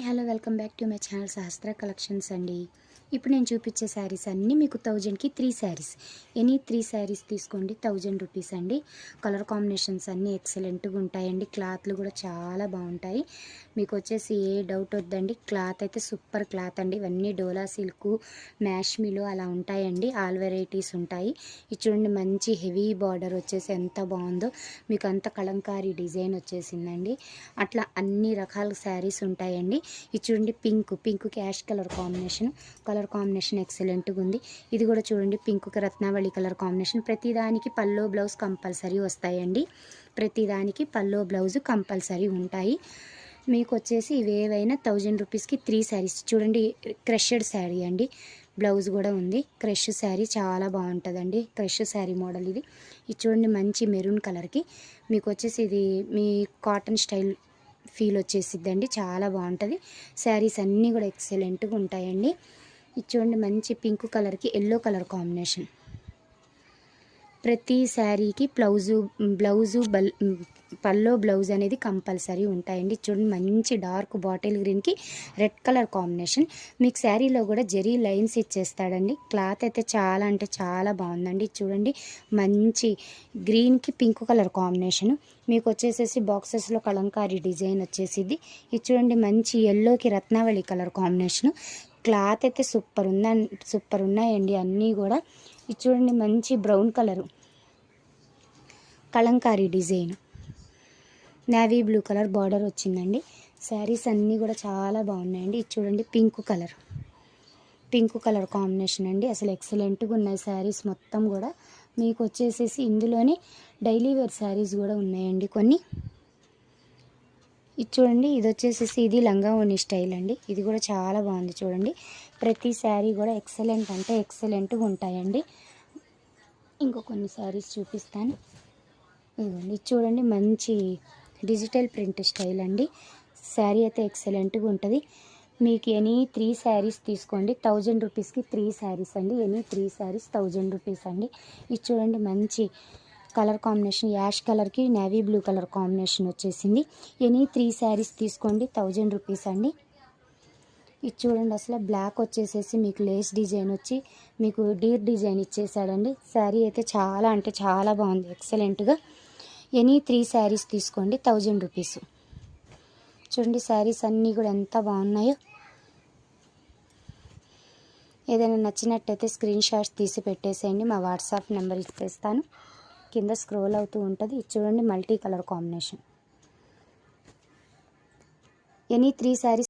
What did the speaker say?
Hi hello welcome back to my channel Sahasra collections అండి. ఇప్పుడు నేను చూపించే శారీస్ అన్నీ మీకు 1000కి 3 శారీస్. ఎనీ 3 శారీస్ తీసుకోండి 1000 రూపీస్ అండి. కలర్ కాంబినేషన్స్ అన్నీ ఎక్సలెంట్గా ఉంటాయండి. క్లాత్లు కూడా చాలా బాగుంటాయి. మీకు వచ్చేసి ఏ డౌట్ వద్దండి, క్లాత్ అయితే సూపర్ క్లాత్ అండి. ఇవన్నీ డోలా సిల్క్, మ్యాష్మిలో అలా ఉంటాయండి. ఆల్ వెరైటీస్ ఉంటాయి. ఇది చూడండి, మంచి హెవీ బార్డర్ వచ్చేసి ఎంత బాగుందో. మీకు అంత కలంకారీ డిజైన్ వచ్చేసిందండి. అట్లా అన్ని రకాల శారీస్ ఉంటాయండి. ఇది చూడండి, పింక్ యాష్ కలర్ కాంబినేషన్ ఎక్సలెంట్గా ఉంది. ఇది కూడా చూడండి, పింక్కి రత్నావళి కలర్ కాంబినేషన్. ప్రతిదానికి పల్లో బ్లౌజ్ కంపల్సరీ వస్తాయండి. ప్రతిదానికి పల్లో బ్లౌజ్ కంపల్సరీ ఉంటాయి. మీకు వచ్చేసి ఇవేవైనా 1000 రూపీస్కి 3 శారీస్. చూడండి, క్రషెడ్ శారీ అండి. బ్లౌజ్ కూడా ఉంది. క్రష్ శారీ చాలా బాగుంటుందండి. క్రష్ శారీ మోడల్ ఇది. ఇది చూడండి, మంచి మెరూన్ కలర్కి మీకు వచ్చేసి ఇది మీ కాటన్ స్టైల్ ఫీల్ వచ్చేసిద్దండి. చాలా బాగుంటుంది. శారీస్ అన్నీ కూడా ఎక్సలెంట్గా ఉంటాయండి. ఇది చూడండి, మంచి పింక్ కలర్కి ఎల్లో కలర్ కాంబినేషన్. ప్రతి శారీకి బ్లౌజు పల్లో బ్లౌజ్ అనేది కంపల్సరీ ఉంటాయండి. చూడండి, మంచి డార్క్ బాటిల్ గ్రీన్కి రెడ్ కలర్ కాంబినేషన్. మీకు శారీలో కూడా జెరీ లైన్స్ ఇచ్చేస్తాడండి. క్లాత్ అయితే చాలా అంటే చాలా బాగుందండి. చూడండి, మంచి గ్రీన్కి పింక్ కలర్ కాంబినేషను. మీకు వచ్చేసేసి బాక్సెస్లో కలంకారీ డిజైన్ వచ్చేసిద్ది. ఇది చూడండి, మంచి ఎల్లోకి రత్నావళి కలర్ కాంబినేషను. క్లాత్ అయితే సూపర్ ఉన్నాయండి అన్నీ కూడా. ఇది చూడండి, మంచి brown colour Kalamkari design, navy blue colour border వచ్చిందండి. శారీస్ అన్నీ కూడా చాలా బాగున్నాయండి. ఇది చూడండి, పింక్ కలర్ కాంబినేషన్ అండి. అసలు ఎక్సలెంట్గా ఉన్నాయి శారీస్ మొత్తం కూడా. మీకు వచ్చేసేసి ఇందులోనే డైలీ వేర్ శారీస్ కూడా ఉన్నాయండి కొన్ని. ఇది చూడండి, ఇది వచ్చేసేసి ఇది లంగా ఓణి స్టైల్ అండి. ఇది కూడా చాలా బాగుంది. చూడండి, ప్రతి శారీ కూడా ఎక్సలెంట్ అంటే ఎక్సలెంట్గా ఉంటాయండి. ఇంకో కొన్ని శారీస్ చూపిస్తాను. ఇదిగోండి, ఇది చూడండి, మంచి డిజిటల్ ప్రింట్ స్టైల్ అండి. శారీ అయితే ఎక్సలెంట్గా ఉంటుంది. మీకు ఎనీ 3 శారీస్ తీసుకోండి 1000 రూపీస్కి 3 శారీస్ అండి. ఎనీ 3 శారీస్ 1000 రూపీస్ అండి. ఇది చూడండి, మంచి కలర్ కాంబినేషన్ యాష్ కలర్కి నేవీ బ్లూ కలర్ కాంబినేషన్ వచ్చేసింది. ఎనీ 3 శారీస్ తీసుకోండి 1000 రూపీస్ అండి. ఇది చూడండి, అసలు బ్లాక్ వచ్చేసేసి మీకు లేస్ డిజైన్ వచ్చి మీకు డీర్ డిజైన్ ఇచ్చేసాడండి. శారీ అయితే చాలా అంటే చాలా బాగుంది, ఎక్సలెంట్గా. ఎనీ 3 శారీస్ తీసుకోండి 1000 రూపీస్. చూడండి, శారీస్ అన్నీ కూడా ఎంత బాగున్నాయో. ఏదైనా నచ్చినట్టయితే స్క్రీన్ షాట్స్ తీసి పెట్టేసేయండి. మా వాట్సాప్ నెంబర్ ఇచ్చేస్తాను, కింద స్క్రోల్ అవుతూ ఉంటుంది. ఇది చూడండి, multi colour combination. Any 3 saris